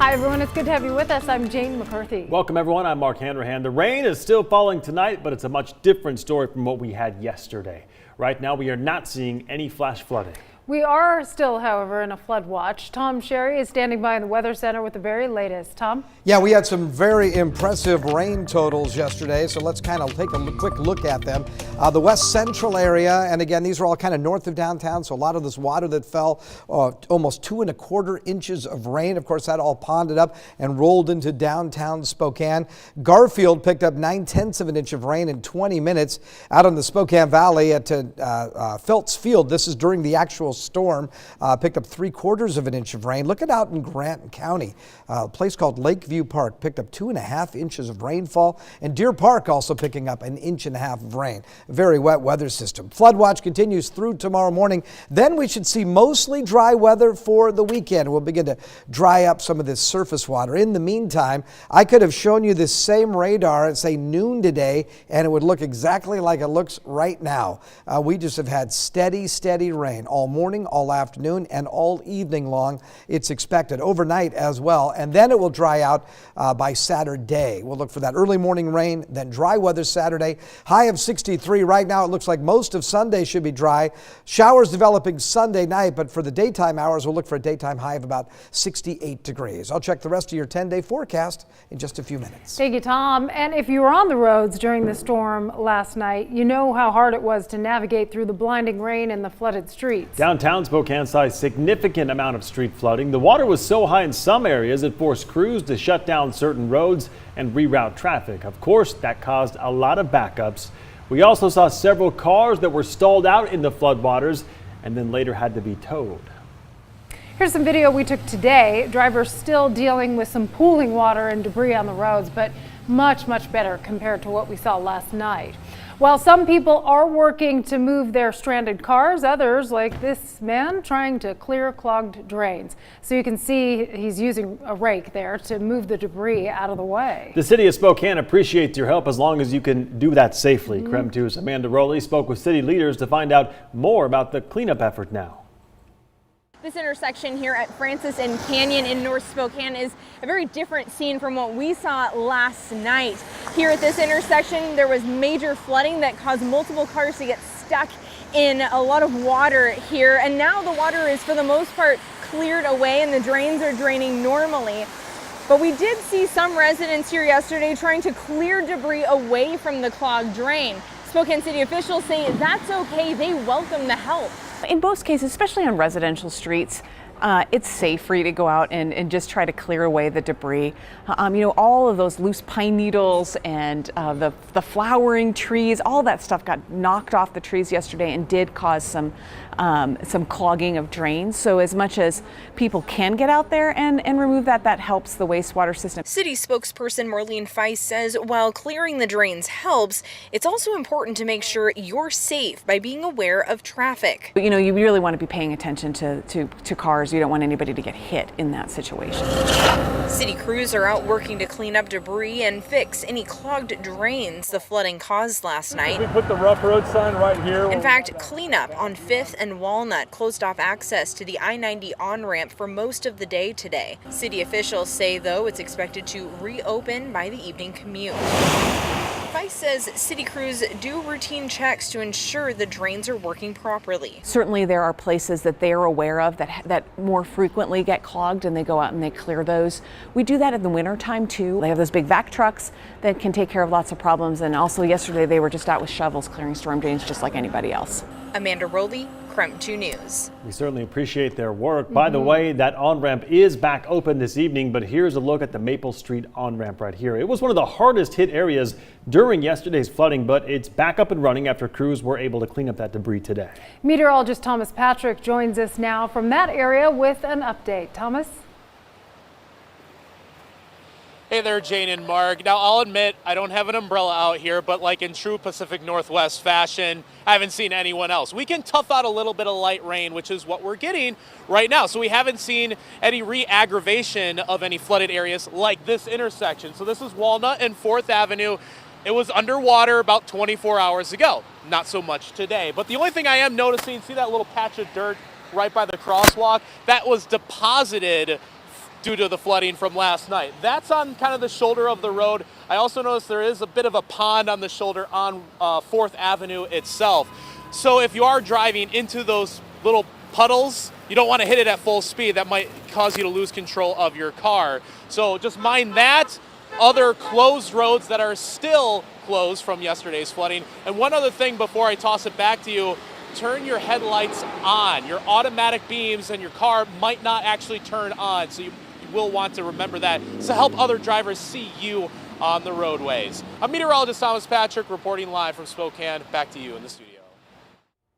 Hi everyone, it's good to have you with us. I'm Jane McCarthy. Welcome everyone, I'm Mark Hanrahan. The rain is still falling tonight, but it's a much different story from what we had yesterday. Right now we are not seeing any flash flooding. We are still, however, in a flood watch. Tom Sherry is standing by in the Weather Center with the very latest. Tom? Yeah, we had some very impressive rain totals yesterday, so let's kind of take a quick look at them. The west central area, and again, these are all kind of north of downtown, so a lot of this water that fell, almost 2¼ inches of rain. Of course, that all ponded up and rolled into downtown Spokane. Garfield picked up 9/10 of an inch of rain in 20 minutes out in the Spokane Valley at Feltz Field. This is during the actual storm, picked up 3/4 of an inch of rain. Look at out in Grant County, a place called Lakeview Park picked up 2½ inches of rainfall, and Deer Park also picking up 1.5 inches of rain. Very wet weather system. Flood watch continues through tomorrow morning. Then we should see mostly dry weather for the weekend. We'll begin to dry up some of this surface water. In the meantime, I could have shown you this same radar at say noon today, and it would look exactly like it looks right now. We just have had steady rain all morning, all afternoon, and all evening long. It's expected overnight as well, and then it will dry out by Saturday. We'll look for that early morning rain, then dry weather Saturday. High of 63 right now. It looks like most of Sunday should be dry. Showers developing Sunday night, but for the daytime hours, we'll look for a daytime high of about 68 degrees. I'll check the rest of your 10-day forecast in just a few minutes. Thank you, Tom. And if you were on the roads during the storm last night, you know how hard it was to navigate through the blinding rain and the flooded streets. Downtown Spokane saw a significant amount of street flooding. The water was so high in some areas it forced crews to shut down certain roads and reroute traffic. Of course, that caused a lot of backups. We also saw several cars that were stalled out in the floodwaters and then later had to be towed. Here's some video we took today. Drivers still dealing with some pooling water and debris on the roads, but much better compared to what we saw last night. While some people are working to move their stranded cars, others, like this man, trying to clear clogged drains. So you can see he's using a rake there to move the debris out of the way. The city of Spokane appreciates your help as long as you can do that safely. KREM 2's Amanda Rowley spoke with city leaders to find out more about the cleanup effort now. This intersection here at Francis and Canyon in North Spokane is a very different scene from what we saw last night. Here at this intersection, there was major flooding that caused multiple cars to get stuck in a lot of water here. And now the water is, for the most part, cleared away and the drains are draining normally. But we did see some residents here yesterday trying to clear debris away from the clogged drain. Spokane city officials say that's okay. They welcome the help. In most cases, especially on residential streets, it's safe for you to go out and just try to clear away the debris. You know, all of those loose pine needles and the flowering trees, all that stuff got knocked off the trees yesterday and did cause some clogging of drains. So as much as people can get out there and remove that, that helps the wastewater system. City spokesperson Marlene Feist says while clearing the drains helps, it's also important to make sure you're safe by being aware of traffic. But, you know, you really want to be paying attention to cars. You don't want anybody to get hit in that situation. City crews are out working to clean up debris and fix any clogged drains the flooding caused last night. We put the rough road sign right here. In fact, cleanup on 5th and Walnut closed off access to the I-90 on-ramp for most of the day today. City officials say, though, it's expected to reopen by the evening commute. Feist says city crews do routine checks to ensure the drains are working properly. Certainly there are places that they are aware of that more frequently get clogged, and they go out and they clear those. We do that in the winter time too. They have those big vac trucks that can take care of lots of problems, and also yesterday they were just out with shovels clearing storm drains just like anybody else. Amanda Rowley, KREM 2 News. We certainly appreciate their work. By the way, that on-ramp is back open this evening, but here's a look at the Maple Street on-ramp right here. It was one of the hardest hit areas during yesterday's flooding, but it's back up and running after crews were able to clean up that debris today. Meteorologist Thomas Patrick joins us now from that area with an update. Thomas? Hey there, Jane and Mark. Now, I'll admit I don't have an umbrella out here, but like in true Pacific Northwest fashion, I haven't seen anyone else. We can tough out a little bit of light rain, which is what we're getting right now. So we haven't seen any re-aggravation of any flooded areas like this intersection. So this is Walnut and 4th Avenue. It was underwater about 24 hours ago. Not so much today. But the only thing I am noticing, see that little patch of dirt right by the crosswalk? That was deposited due to the flooding from last night. That's on kind of the shoulder of the road. I also noticed there is a bit of a pond on the shoulder on 4th Avenue itself. So if you are driving into those little puddles, you don't want to hit it at full speed. That might cause you to lose control of your car. So just mind that. Other closed roads that are still closed from yesterday's flooding. And one other thing before I toss it back to you, turn your headlights on. Your automatic beams in your car might not actually turn on, so you will want to remember that to help other drivers see you on the roadways. I'm meteorologist Thomas Patrick reporting live from Spokane. Back to you in the studio.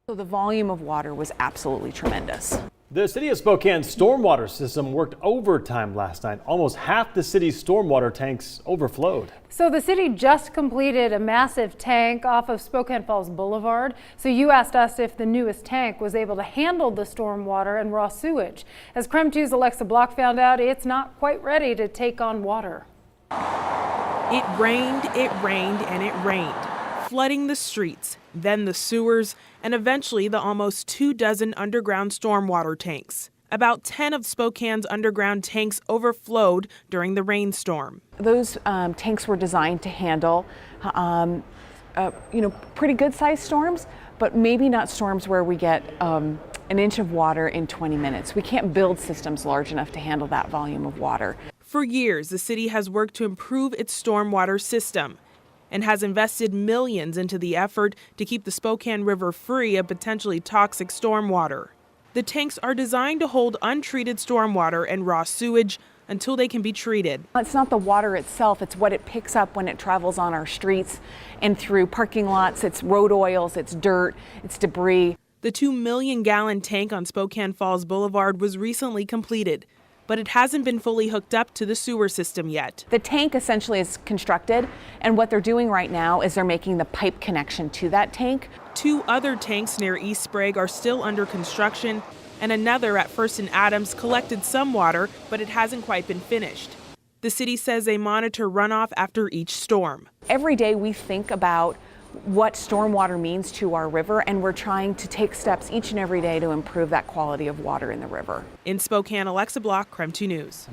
So the volume of water was absolutely tremendous. The city of Spokane's stormwater system worked overtime last night. Almost half the city's stormwater tanks overflowed. So the city just completed a massive tank off of Spokane Falls Boulevard. So you asked us if the newest tank was able to handle the stormwater and raw sewage. As KREM 2's Alexa Block found out, it's not quite ready to take on water. It rained, and it rained, flooding the streets, then the sewers, and eventually the almost 24 underground stormwater tanks. About 10 of Spokane's underground tanks overflowed during the rainstorm. Those tanks were designed to handle, pretty good-sized storms, but maybe not storms where we get an inch of water in 20 minutes. We can't build systems large enough to handle that volume of water. For years, the city has worked to improve its stormwater system and has invested millions into the effort to keep the Spokane River free of potentially toxic stormwater. The tanks are designed to hold untreated stormwater and raw sewage until they can be treated. It's not the water itself, it's what it picks up when it travels on our streets and through parking lots. It's road oils, it's dirt, it's debris. The 2 million gallon tank on Spokane Falls Boulevard was recently completed, but it hasn't been fully hooked up to the sewer system yet. The tank essentially is constructed, and what they're doing right now is they're making the pipe connection to that tank. 2 other tanks near East Sprague are still under construction, and another at First and Adams collected some water, but it hasn't quite been finished. The city says they monitor runoff after each storm. Every day we think about what stormwater means to our river, and we're trying to take steps each and every day to improve that quality of water in the river. In Spokane, Alexa Block, KREM 2 News.